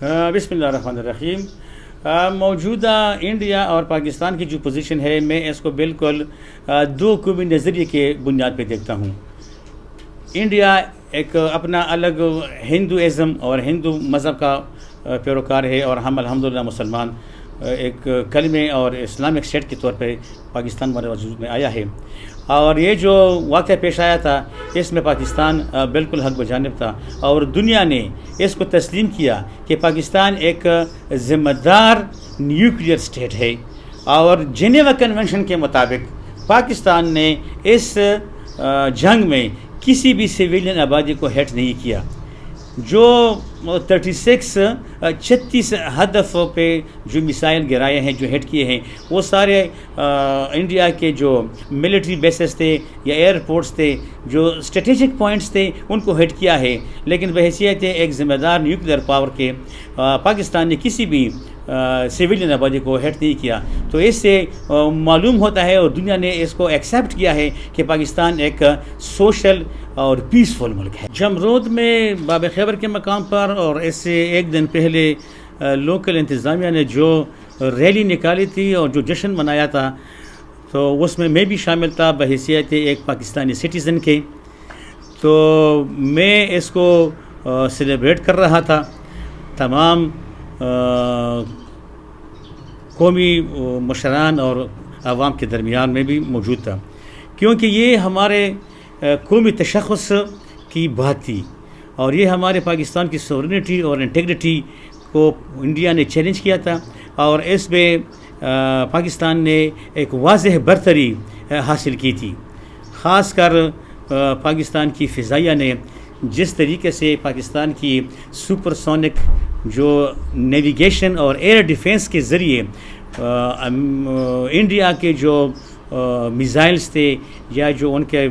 بسم اللہ الرحمن الرحیم۔ موجودہ انڈیا اور پاکستان کی جو پوزیشن ہے، میں اس کو بالکل دو قومی نظریے کے بنیاد پہ دیکھتا ہوں۔ انڈیا ایک اپنا الگ ہندوازم اور ہندو مذہب کا پیروکار ہے، اور ہم الحمدللہ مسلمان ایک کلمے اور اسلامک اسٹیٹ کے طور پہ پاکستان ہمارے وجود میں آیا ہے۔ اور یہ جو واقعہ پیش آیا تھا، اس میں پاکستان بالکل حق بجانب تھا، اور دنیا نے اس کو تسلیم کیا کہ پاکستان ایک ذمہ دار نیوکلیئر اسٹیٹ ہے، اور جنیوا کنونشن کے مطابق پاکستان نے اس جنگ میں کسی بھی سویلین آبادی کو ہٹ نہیں کیا۔ جو 36 ہدف پہ جو میسائل گرائے ہیں، جو ہٹ کیے ہیں، وہ سارے انڈیا کے جو ملٹری بیسز تھے یا ایئرپورٹس تھے، جو اسٹریٹجک پوائنٹس تھے، ان کو ہٹ کیا ہے۔ لیکن بحیثیت ایک ذمہ دار نیوکلیئر پاور کے پاکستان نے کسی بھی سویلین آبادی کو ہٹ نہیں کیا۔ تو اس سے معلوم ہوتا ہے، اور دنیا نے اس کو ایکسیپٹ کیا ہے کہ پاکستان ایک سوشل اور پیسفل ملک ہے۔ جمرود میں باب خیبر کے مقام پر، اور اس سے ایک دن پہلے لوکل انتظامیہ نے جو ریلی نکالی تھی اور جو جشن منایا تھا، تو اس میں بھی شامل تھا بحیثیت ایک پاکستانی سٹیزن کے۔ تو میں اس کو سیلیبریٹ کر رہا تھا، تمام قومی مشران اور عوام کے درمیان میں بھی موجود تھا، کیونکہ یہ ہمارے قومی تشخص کی بات تھی، اور یہ ہمارے پاکستان کی سورینٹی اور انٹیگریٹی کو انڈیا نے چیلنج کیا تھا، اور اس میں پاکستان نے ایک واضح برتری حاصل کی تھی۔ خاص کر پاکستان کی فضائیہ نے جس طریقے سے پاکستان کی سپر سونک جو نیویگیشن اور ایئر ڈیفنس کے ذریعے انڈیا کے جو میزائلز تھے یا جو ان کے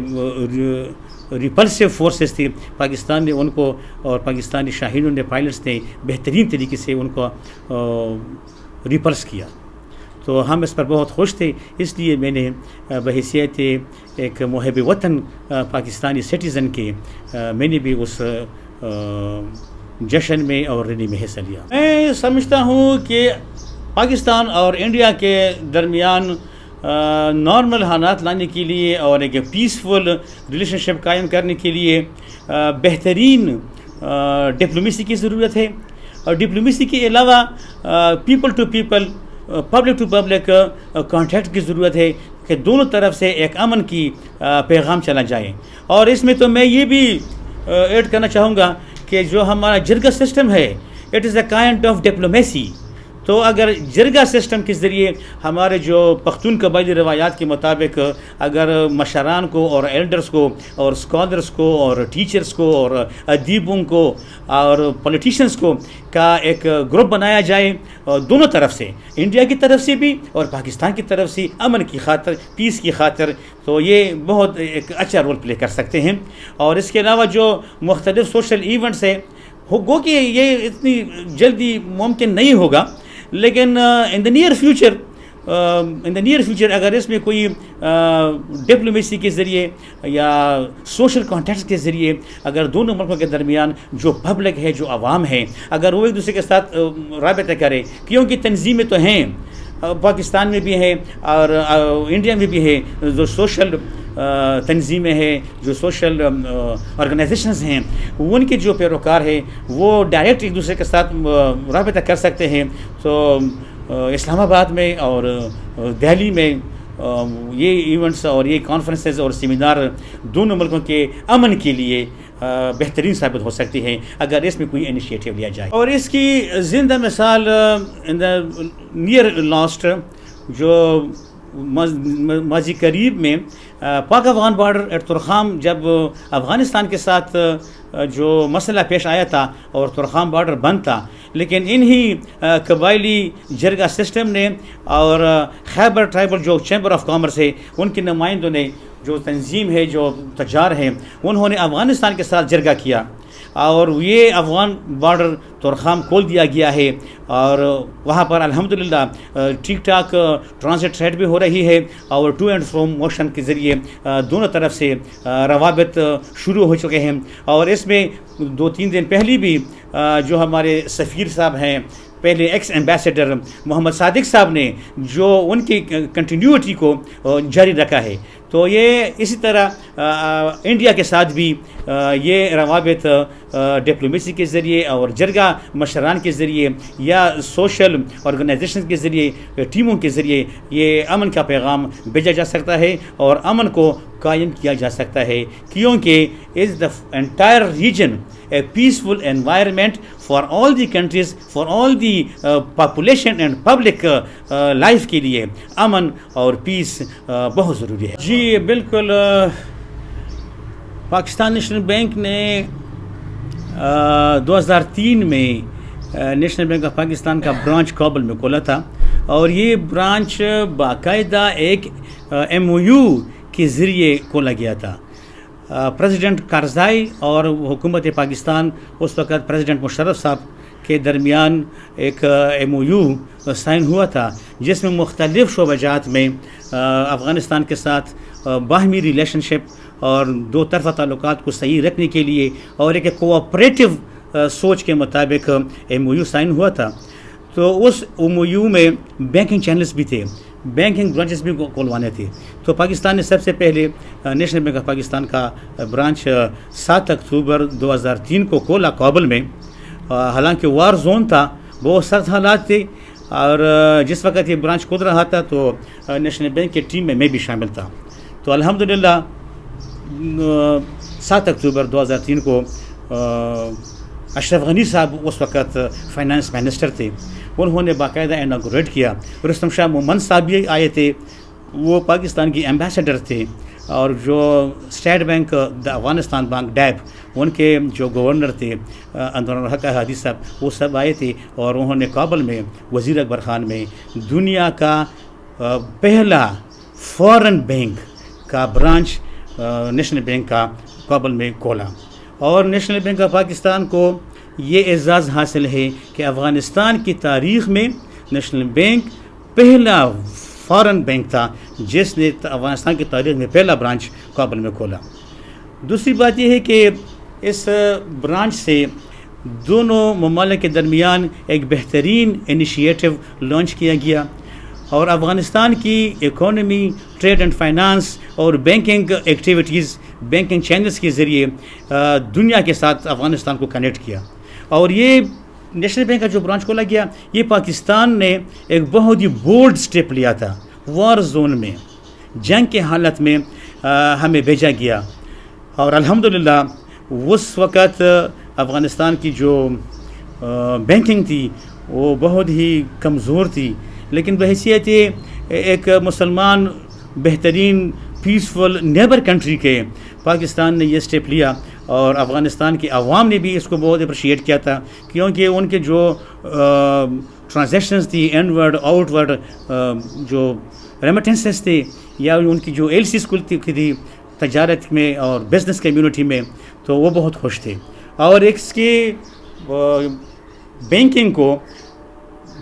ریپلسو فورسز تھی، پاکستان نے ان کو، اور پاکستانی شاہینوں نے، پائلٹس نے بہترین طریقے سے ان کو ریپلس کیا۔ تو ہم اس پر بہت خوش تھے، اس لیے میں نے بحیثیت ایک محب وطن پاکستانی سٹیزن کے میں نے بھی اس جشن میں اور ریلی میں حصہ لیا۔ میں سمجھتا ہوں کہ پاکستان اور انڈیا کے درمیان نارمل حالات لانے کے لیے اور ایک پیسفل ریلیشن شپ قائم کرنے کے لیے بہترین ڈپلومیسی کی ضرورت ہے، اور ڈپلومیسی کے علاوہ people to people, public to public contact کی ضرورت ہے کہ دونوں طرف سے ایک امن کی پیغام چلا جائے۔ اور اس میں تو میں یہ بھی ایڈ کرنا چاہوں گا کہ جو ہمارا جرگا سسٹم ہے، it is a kind of diplomacy. تو اگر جرگا سسٹم کے ذریعے ہمارے جو پختون قبائلی روایات کے مطابق اگر مشران کو اور ایلڈرز کو اور اسکالرس کو اور ٹیچرز کو اور ادیبوں کو اور پولیٹیشنز کو کا ایک گروپ بنایا جائے، دونوں طرف سے، انڈیا کی طرف سے بھی اور پاکستان کی طرف سے، امن کی خاطر، پیس کی خاطر، تو یہ بہت ایک اچھا رول پلے کر سکتے ہیں۔ اور اس کے علاوہ جو مختلف سوشل ایونٹس ہیں، گو کہ یہ اتنی جلدی ممکن نہیں ہوگا، لیکن ان دا نیئر فیوچر اگر اس میں کوئی ڈپلومیسی کے ذریعے یا سوشل کانٹیکٹس کے ذریعے اگر دونوں ملکوں کے درمیان جو پبلک ہے، جو عوام ہے، اگر وہ ایک دوسرے کے ساتھ رابطہ کرے، کیونکہ تنظیمیں تو ہیں پاکستان میں بھی ہیں اور انڈیا میں بھی ہے، جو سوشل تنظیمیں ہیں، جو سوشل آرگنائزیشنز ہیں، ان کے جو پیروکار ہیں وہ ڈائریکٹ ایک دوسرے کے ساتھ رابطہ کر سکتے ہیں۔ تو اسلام آباد میں اور دہلی میں یہ ایونٹس اور یہ کانفرنسز اور سیمینار دونوں ملکوں کے امن کے لیے بہترین ثابت ہو سکتی ہیں اگر اس میں کوئی انیشیٹو لیا جائے۔ اور اس کی زندہ مثال ان دا نیئر لاسٹ، جو ماضی قریب میں پاک افغان بارڈر ایٹ ترخام، جب افغانستان کے ساتھ جو مسئلہ پیش آیا تھا اور ترخام بارڈر بند تھا، لیکن انہی قبائلی جرگا سسٹم نے اور خیبر ٹرائبل جو چیمبر آف کامرس ہے، ان کے نمائندوں نے، جو تنظیم ہے، جو تجار ہیں، انہوں نے افغانستان کے ساتھ جرگہ کیا، اور یہ افغان بارڈر ترخام کھول دیا گیا ہے، اور وہاں پر الحمدللہ ٹھیک ٹھاک ٹرانزٹ ٹریڈ بھی ہو رہی ہے، اور ٹو اینڈ فرو موشن کے ذریعے دونوں طرف سے روابط شروع ہو چکے ہیں۔ اور اس میں 2-3 دن پہلے بھی جو ہمارے سفیر صاحب ہیں، پہلے ایکس ایمبیسڈر محمد صادق صاحب نے جو ان کی کنٹینیوٹی کو جاری رکھا ہے. تو یہ اسی طرح انڈیا کے ساتھ بھی یہ روابط ڈپلومیسی کے ذریعے اور جرگہ مشران کے ذریعے یا سوشل آرگنائزیشن کے ذریعے، ٹیموں کے ذریعے یہ امن کا پیغام بھیجا جا سکتا ہے اور امن کو قائم کیا جا سکتا ہے، کیونکہ is the entire region a peaceful environment for all the countries, for all the population and public life کے لیے امن اور پیس بہت ضروری ہے. جی بالکل، پاکستان نیشنل بینک نے 2003 میں نیشنل بینک آف پاکستان کا برانچ کابل میں کھولا تھا، اور یہ برانچ باقاعدہ ایک MOU کے ذریعے کھولا گیا تھا. پریزیڈنٹ کارزائی اور حکومت پاکستان اس وقت پریزیڈنٹ مشرف صاحب کے درمیان ایک MOU سائن ہوا تھا، جس میں مختلف شعبہ جات میں افغانستان کے ساتھ باہمی ریلیشن شپ اور دو طرفہ تعلقات کو صحیح رکھنے کے لیے اور ایک کوآپریٹو سوچ کے مطابق MOU سائن ہوا تھا. تو اس MOU میں بینکنگ چینلز بھی تھے، بینکنگ برانچز بھی کھولوانے تھے. تو پاکستان نے سب سے پہلے نیشنل بینک آف پاکستان کا برانچ 7 اکتوبر 2003 کو کھولا کابل میں. حالانکہ وار زون تھا، بہت سخت حالات تھے، اور جس وقت یہ برانچ کھود رہا تھا تو نیشنل بینک کی ٹیم میں بھی شامل تھا. تو الحمدللہ 7 اکتوبر 2003 کو اشرف غنی صاحب اس وقت فائنانس منسٹر تھے، انہوں نے باقاعدہ اناگوریٹ کیا. رستم شاہ مومن صاحب بھی آئے تھے، وہ پاکستان کی ایمبیسڈر تھے، اور جو اسٹیٹ بینک افغانستان بینک ڈیب ان کے جو گورنر تھے انور الحق ہادی صاحب، وہ سب آئے تھے، اور انہوں نے کابل میں وزیر اکبر خان میں دنیا کا پہلا فارن بینک کا برانچ نیشنل بینک کا کابل میں کھولا. اور نیشنل بینک آف پاکستان کو یہ اعزاز حاصل ہے کہ افغانستان کی تاریخ میں نیشنل بینک پہلا فارن بینک تھا جس نے افغانستان کی تاریخ میں پہلا برانچ کابل میں کھولا. دوسری بات یہ ہے کہ اس برانچ سے دونوں ممالک کے درمیان ایک بہترین انیشیٹو لانچ کیا گیا، اور افغانستان کی اکانومی، ٹریڈ اینڈ فائنانس اور بینکنگ ایکٹیویٹیز، بینکنگ چینلز کے ذریعے دنیا کے ساتھ افغانستان کو کنیکٹ کیا. اور یہ نیشنل بینک کا جو برانچ کھولا گیا، یہ پاکستان نے ایک بہت ہی بولڈ سٹیپ لیا تھا. وار زون میں، جنگ کے حالت میں ہمیں بھیجا گیا، اور الحمدللہ اس وقت افغانستان کی جو بینکنگ تھی وہ بہت ہی کمزور تھی، لیکن بحیثیت ایک مسلمان بہترین پیسفل نیبر کنٹری کے پاکستان نے یہ سٹیپ لیا، اور افغانستان کی عوام نے بھی اس کو بہت اپریشیٹ کیا تھا، کیونکہ ان کے جو ٹرانزیکشنز تھی، ان ورڈ آؤٹ ورڈ جو ریمیٹنسز تھے، یا ان کی جو LCs کھلتی تھی تجارت میں اور بزنس کمیونٹی میں، تو وہ بہت خوش تھے. اور اس کی بینکنگ کو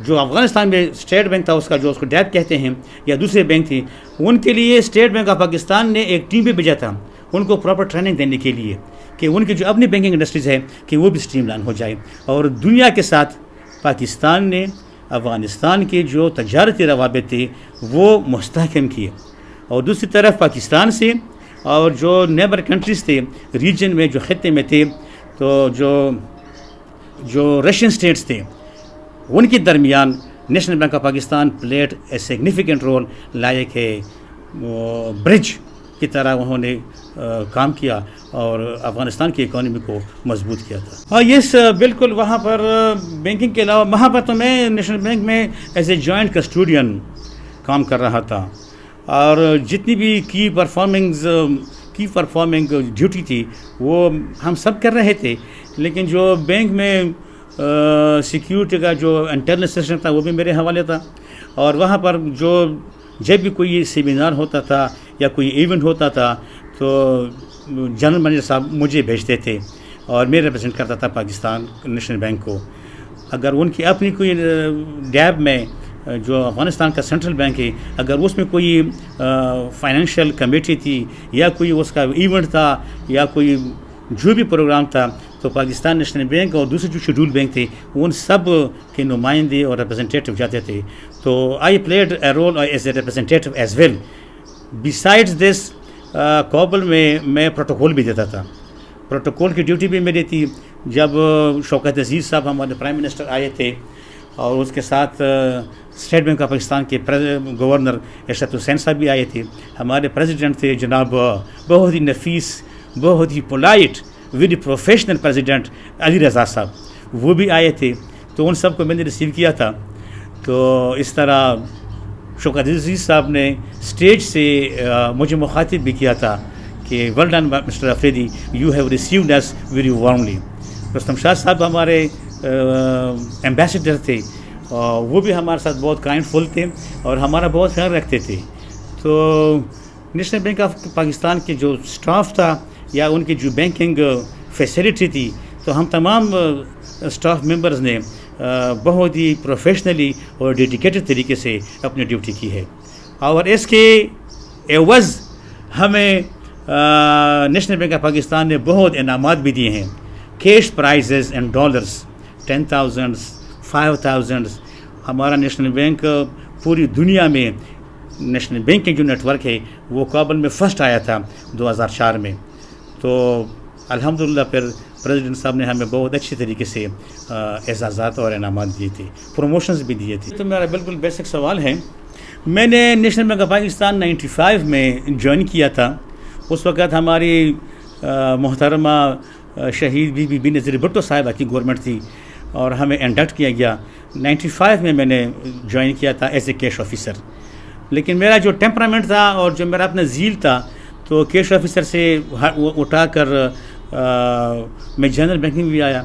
جو افغانستان میں اسٹیٹ بینک تھا، اس کا جو اس کو ڈیب کہتے ہیں یا دوسرے بینک تھے، ان کے لیے اسٹیٹ بینک آف پاکستان نے ایک ٹیم بھی بھیجا تھا ان کو پراپر ٹریننگ دینے کے لیے، کہ ان کی جو اپنی بینکنگ انڈسٹریز ہے کہ وہ بھی اسٹریم لائن ہو جائے. اور دنیا کے ساتھ پاکستان نے افغانستان کے جو تجارتی روابط تھے وہ مستحکم کیے. اور دوسری طرف پاکستان سے اور جو نیبر کنٹریز تھے ریجن میں، جو خطے میں تھے، تو جو رشین سٹیٹس تھے، ان کے درمیان national bank of Pakistan played a significant role, like a bridge کی طرح انہوں نے کام کیا اور افغانستان کی اکانومی کو مضبوط کیا تھا. ہاں یس بالکل، وہاں پر بینکنگ کے علاوہ وہاں پر تو میں نیشنل بینک میں ایز اے جوائنٹ کسٹوڈین کام کر رہا تھا، اور جتنی بھی کی پرفارمنگ ڈیوٹی تھی وہ ہم سب کر رہے تھے. لیکن جو بینک میں سیکیورٹی کا جو انٹرنل سسٹم تھا وہ بھی میرے حوالے تھا. اور وہاں پر جب بھی کوئی سیمینار ہوتا تھا یا کوئی ایونٹ ہوتا تھا تو جنرل مینیجر صاحب مجھے بھیجتے تھے، اور میں ریپرزینٹ کرتا تھا پاکستان نیشنل بینک کو. اگر ان کی اپنی کوئی ڈیب میں جو افغانستان کا سینٹرل بینک ہے، اگر اس میں کوئی فائنینشیل کمیٹی تھی یا کوئی اس کا ایونٹ تھا یا کوئی جو بھی پروگرام تھا، تو پاکستان نیشنل بینک اور دوسرے جو شیڈول بینک تھے ان سب کے نمائندے اور ریپرزنٹیٹو جاتے تھے. تو I played a role as a representative as well. Besides this Kabul میں پروٹوکول بھی دیتا تھا. پروٹوکول کی ڈیوٹی بھی میری تھی. جب شوکت عزیز صاحب ہمارے پرائم منسٹر آئے تھے اور اس کے ساتھ اسٹیٹ بینک آف پاکستان کے گورنر ارشد حسین صاحب بھی آئے تھے. ہمارے پریزیڈنٹ تھے جناب بہت ہی نفیس, بہت ہی polite, very professional president Ali Raza صاحب, وہ بھی آئے تھے. تو ان سب کو میں نے ریسیو کیا تھا. تو اس طرح شوکت عزیز صاحب نے اسٹیج سے مجھے مخاطب بھی کیا تھا کہ well done mister Afridi, you have received us very warmly. Rustam Shah sahib ہمارے ایمبیسڈر تھے, وہ بھی ہمارے ساتھ بہت کائنڈ فل تھے اور ہمارا بہت خیال رکھتے تھے. تو نیشنل بینک آف پاکستان کے جو اسٹاف تھا یا ان کی جو بینکنگ فیسلٹی تھی, تو ہم تمام اسٹاف ممبرز نے بہت ہی پروفیشنلی اور ڈیڈیکیٹڈ طریقے سے اپنی ڈیوٹی کی ہے. اور اس کے عوض ہمیں نیشنل بینک آف پاکستان نے بہت انعامات بھی دیے ہیں. Cash prizes and dollars 10,000 5,000. ہمارا نیشنل بینک پوری دنیا میں نیشنل بینکنگ جو نیٹ ورک ہے وہ کابل میں فرسٹ آیا تھا 2004 میں. تو الحمدللہ پھر پریزیڈنٹ صاحب نے ہمیں بہت اچھی طریقے سے اعزازات اور انعامات دیے تھے, پروموشنز بھی دیے تھے. تو میرا بالکل بیسک سوال ہے, میں نے نیشنل بینک آف پاکستان 95 میں جوائن کیا تھا. اس وقت ہماری محترمہ شہید بی بی نظیر بھٹو صاحبہ کی گورنمنٹ تھی اور ہمیں انڈکٹ کیا گیا. 95 میں نے جوائن کیا تھا ایز اے کیش آفیسر. لیکن میرا جو ٹیمپرامنٹ تھا اور جو میرا اپنا ذیل تھا, تو کیش آفیسر سے اٹھا کر میں جنرل بینکنگ بھی آیا.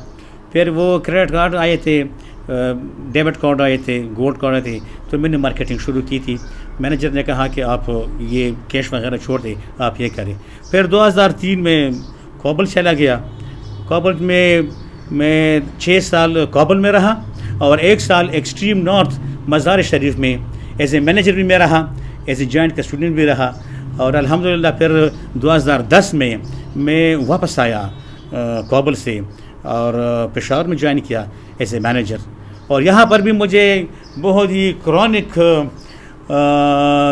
پھر وہ کریڈٹ کارڈ آئے تھے, ڈیبٹ کارڈ آئے تھے, گولڈ کارڈ آئے تھے. تو میں نے مارکیٹنگ شروع کی تھی. مینیجر نے کہا کہ آپ یہ کیش وغیرہ چھوڑ دیں, آپ یہ کریں. پھر 2003 میں کابل چلا گیا. کابل میں 6 سال کابل میں رہا اور 1 سال ایکسٹریم نارتھ مزار شریف میں ایز اے مینیجر بھی میں رہا, ایز اے جوائنٹ کسٹوڈنٹ بھی رہا. اور الحمدللہ پھر 2010 میں واپس آیا کابل سے اور پشاور میں جوائن کیا ایز اے مینیجر. اور یہاں پر بھی مجھے بہت ہی کرونک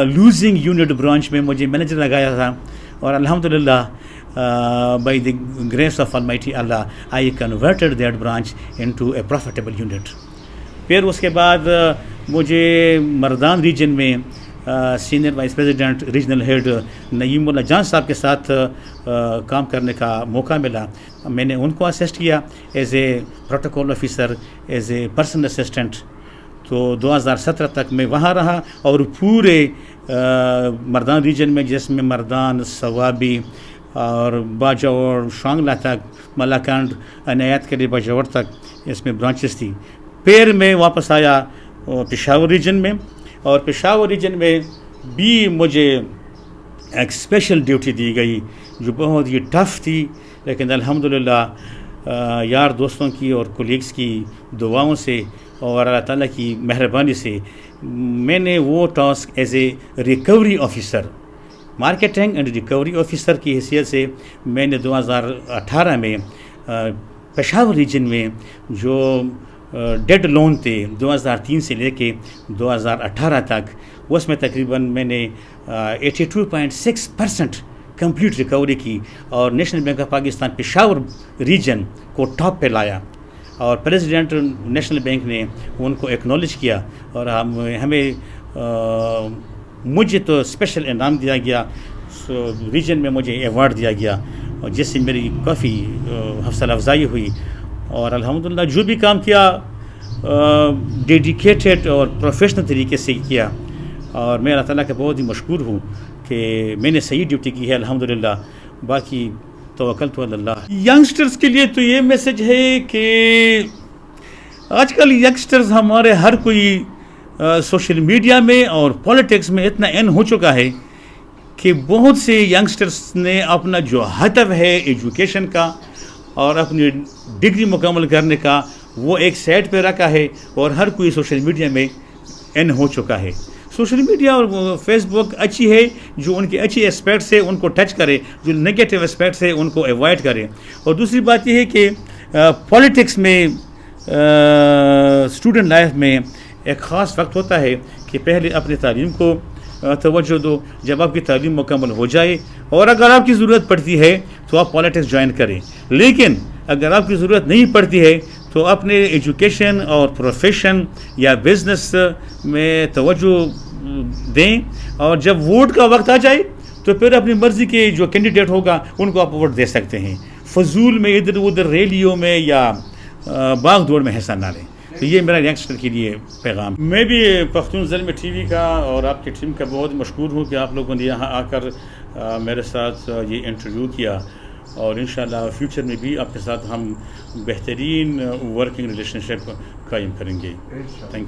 لوزنگ یونٹ برانچ میں مجھے مینیجر لگایا تھا. اور الحمدللہ by the grace of Almighty Allah, I converted that branch into a profitable unit. پھر اس کے بعد مجھے مردان ریجن میں senior vice president regional head Naeem Ullah Jan sahib کے ساتھ کام کرنے کا موقع ملا. میں نے ان کو اسسٹ کیا as a protocol officer, as a personal assistant. تو 2017 تک میں وہاں رہا اور پورے مردان ریجن میں, جس میں مردان, سوابی اور باجوڑ, شانگلہ تک, ملاکنڈ, عنایت کلی باجوڑ تک اس میں برانچز تھی. پھر میں واپس آیا پشاور ریجن میں, اور پشاور ریجن میں بھی مجھے ایک اسپیشل ڈیوٹی دی گئی جو بہت ہی ٹف تھی. لیکن الحمدللہ یار دوستوں کی اور کولیگس کی دعاؤں سے اور اللہ تعالیٰ کی مہربانی سے میں نے وہ task as a recovery officer, marketing and recovery officer کی حیثیت سے میں نے 2018 میں پشاور ریجن میں جو ڈیڈ لون تھے 2003 سے لے کے 2018 تک, اس میں تقریباً میں نے 82.6% کمپلیٹ ریکوری کی اور national bank of Pakistan Peshawar region کو ٹاپ پہ لایا. اور پریزیڈنٹ نیشنل بینک نے ان کو ایکنالج کیا اور ہمیں مجھے تو اسپیشل انعام دیا گیا. ریجن میں مجھے ایوارڈ دیا گیا اور جس سے میری کافی حوصلہ افزائی ہوئی. اور الحمدللہ جو بھی کام کیا ڈیڈیکیٹڈ اور پروفیشنل طریقے سے کیا, اور میں اللہ تعالیٰ کا بہت ہی مشکور ہوں کہ میں نے صحیح ڈیوٹی کی ہے الحمدللہ. باقی توکلت علی اللہ. ینگسٹرز کے لیے تو یہ میسج ہے کہ آج کل ینگسٹرز ہمارے ہر کوئی سوشل میڈیا میں اور پولیٹکس میں اتنا ان ہو چکا ہے کہ بہت سے ینگسٹرز نے اپنا جو ہدف ہے ایجوکیشن کا اور اپنی ڈگری مکمل کرنے کا وہ ایک سائڈ پہ رکھا ہے اور ہر کوئی سوشل میڈیا میں ان ہو چکا ہے. سوشل میڈیا اور فیس بک اچھی ہے جو ان کے اچھی اسپیکٹس ہے ان کو ٹچ کرے, جو نگیٹو اسپیکٹس ہے ان کو ایوائڈ کرے. اور دوسری بات یہ ہے کہ پالیٹکس میں اسٹوڈنٹ لائف میں ایک خاص وقت ہوتا ہے کہ پہلے اپنی تعلیم کو توجہ دو. جب آپ کی تعلیم مکمل ہو جائے اور اگر آپ کی ضرورت پڑتی ہے تو آپ پالیٹکس جوائن کریں, لیکن اگر آپ کی ضرورت نہیں پڑتی ہے تو اپنے ایجوکیشن اور پروفیشن یا بزنس میں توجہ دیں, اور جب ووٹ کا وقت آ جائے تو پھر اپنی مرضی کے جو کینڈیڈیٹ ہوگا ان کو آپ ووٹ دے سکتے ہیں. فضول میں ادھر ادھر ریلیوں میں یا باغ دوڑ میں حصہ نہ لیں. تو یہ میرا ینگسٹر کے لیے پیغام. میں بھی پختون ظلم ٹی وی کا اور آپ کی ٹیم کا بہت مشکور ہوں کہ آپ لوگوں نے یہاں آ کر میرے ساتھ یہ انٹرویو کیا, اور انشاءاللہ فیوچر میں بھی آپ کے ساتھ ہم بہترین ورکنگ ریلیشن شپ قائم کریں گے. Thank you.